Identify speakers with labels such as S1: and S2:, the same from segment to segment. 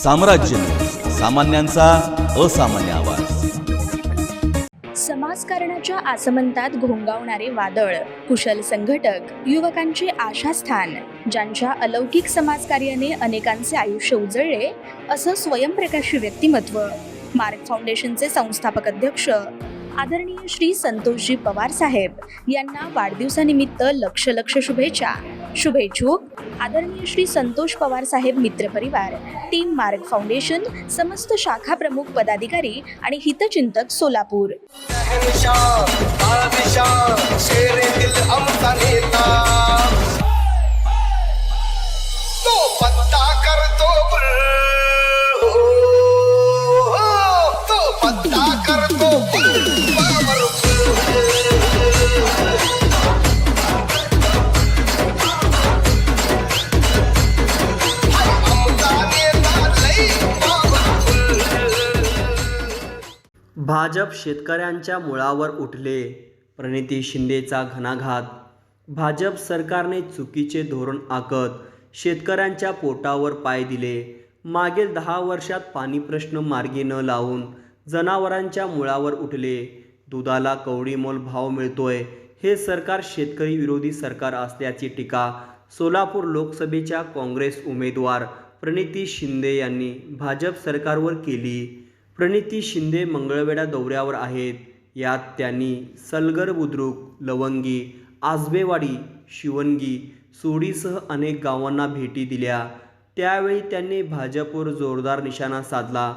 S1: साम्राज्य, सामान्यांचा असामान्य आवाज।
S2: समाजकारणाच्या आसमंतात घोंगावणारे वादळ, कुशल संघटक, युवकांचे आशास्थान, ज्यांच्या अलौकिक समाजकार्याने अनेकांचे आयुष्य उजळले, असं स्वयंप्रकाशी व्यक्तिमत्व मार्ग फाउंडेशनचे संस्थापक अध्यक्ष आदरणीय श्री संतोषजी पवार साहेब यांना वाढदिवसानिमित्त लक्ष शुभेच्छा। शुभेच्छुक आदरणीय श्री संतोष पवार साहेब मित्रपरिवार, टीम मार्ग फाउंडेशन, समस्त शाखा प्रमुख पदाधिकारी आणि हितचिंतक सोलापूर।
S3: भाजप शेतकऱ्यांच्या मुळावर उठले, प्रणिती शिंदेचा घणाघात। भाजप सरकारने चुकीचे धोरण आखत शेतकऱ्यांच्या पोटावर पाय दिले। मागील 10 वर्षात पाणी प्रश्न मार्गी न लावून जनावरांच्या मुळावर उठले। दुधाला कवडीमोल भाव मिळतोय, हे सरकार शेतकरी विरोधी सरकार असल्याची टीका सोलापूर लोकसभेच्या काँग्रेस उमेदवार प्रणिती शिंदे यांनी भाजप सरकारवर केली। प्रणिती शिंदे मंगळवेढा दौऱ्यावर आहेत। यात त्यांनी सलगर, बुद्रुक, लवंगी, आजबेवाडी, शिवणगी, सोडीसह अनेक गावांना भेटी दिल्या। त्यावेळी त्यांनी भाजपवर जोरदार निशाणा साधला।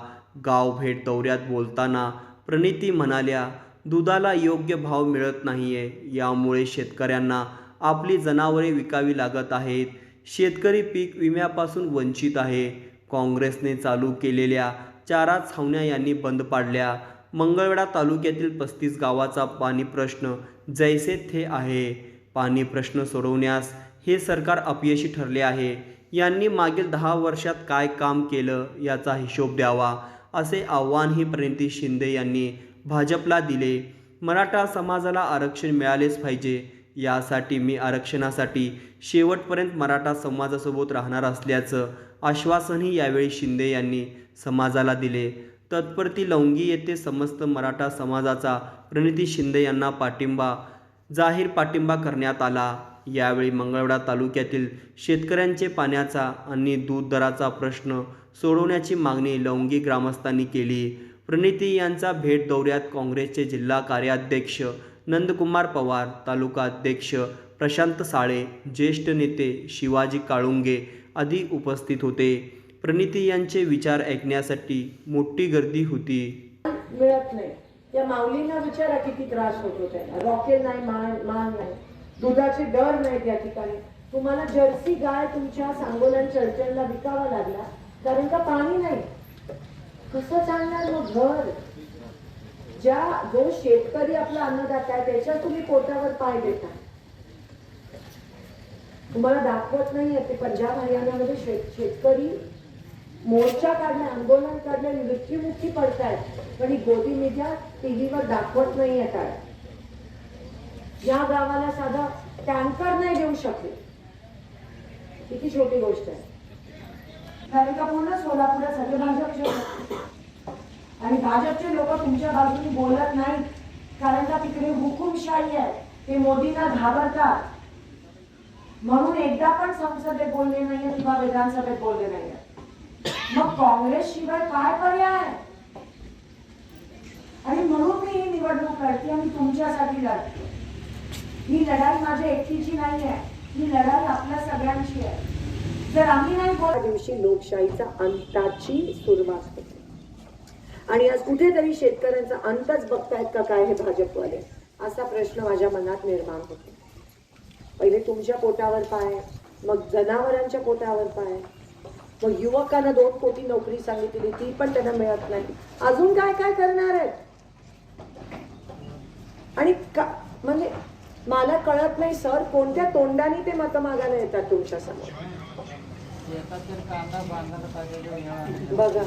S3: गाव भेट दौऱ्यात बोलताना प्रणिती म्हणाल्या, दुधाला योग्य भाव मिळत नाहीये, यामुळे शेतकऱ्यांना आपली जनावरे विकावी लागत आहेत। शेतकरी पीक विम्यापासून वंचित आहे। काँग्रेसने चालू केलेल्या चारा छावण्या यांनी बंद पाडल्या। मंगळवेढा तालुक्यातील 35 गावाचा पाणी प्रश्न जैसे थे आहे। पाणी प्रश्न सोडवण्यास हे सरकार अपयशी ठरले आहे। यांनी मागील 10 वर्षात काय काम केलं याचा हिशोब द्यावा, असे आव्हानही प्रणिती शिंदे यांनी भाजपला दिले। मराठा समाजाला आरक्षण मिळालेच पाहिजे, यासाठी मी आरक्षणासाठी शेवटपर्यंत मराठा समाजासोबत राहणार असल्याचं आश्वासनही यावेळी शिंदे यांनी समाजाला दिले। तत्पूर्वी लवंगी येथे समस्त मराठा समाजाचा प्रणिती शिंदे यांना जाहीर पाठिंबा करण्यात आला। यावेळी मंगळवेढा तालुक्यातील शेतकऱ्यांचे पाण्याचा आणि दूध दराचा प्रश्न सोडवण्याची मागणी लवंगी ग्रामस्थांनी केली। प्रणिती यांचा भेट दौऱ्यात काँग्रेसचे जिल्हा कार्याध्यक्ष नंदकुमार पवार, तालुका अध्यक्ष प्रशांत साळे, ज्येष्ठ नेते शिवाजी काळुंगे आदी उपस्थित होते। प्रणिती यांचे विचार ऐकण्यासाठी मोठी गर्दी होती।
S4: मिळत नाही त्या माऊलींना विचारा किती त्रास होतो त्यांना। रॉकेल नाही, मान नाही, दुधाचे दर नाही त्या ठिकाणी। तुम्हाला जर्सी गाय तुमच्या सांगोलन चर्चलला विकावा लागला कारण का पाणी नाही। कसं चालणार मग घर? जो शेतकरी आपला अन्नदाता आहे त्याच्या तुम्ही पोटावर पाय देता। तुम्हाला दाखवत नाहीये ते पंजाब हरियाणामध्ये शेतकरी मोर्चा काढले, आंदोलन काढले, मृत्युमुखी पडतायत, पण ही गोदी मीडिया टीव्हीवर दाखवत नाहीये। काय या गावाला साधा टँकर नाही देऊ शकले, किती छोटी गोष्ट आहे। कारण का पूर्ण सोलापूर सगळे भाजपचे आणि भाजपचे लोक तुमच्या बाजूने बोलत नाही, कारण का तिकडे हुकुमशाही आहे, ते मोदींना घाबरतात। म्हणून एकदा पण संसदेत बोलले नाहीये किंवा विधानसभेत बोलले नाहीये। मग काँग्रेस शिवाय काय पर्याय? आणि म्हणून मी ही निवडणूक लढते आणि तुमच्यासाठी लढते। ही लढाई माझ्या एकटीची नाही आहे, ही लढाई आपल्या सगळ्यांची आहे। जर आम्ही नाही बोलल्या दिवशी लोकशाहीचा अंताची सुरुवात होते आणि आज कुठेतरी शेतकऱ्यांचा अंतच बघतायत का काय हे भाजपवाले, असा प्रश्न माझ्या मनात निर्माण होतो। पहिले तुमच्या पोटावर पाय, मग जनावरांच्या पोटावर पाय, मग युवकांना 2 कोटी नोकरी सांगितली ती पण त्यांना मिळत नाही। अजून काय काय करणार आहेत? आणि म्हणजे मला कळत नाही सर, कोणत्या तोंडाने ते मतं मागायला येतात तुमच्या समोर? बघा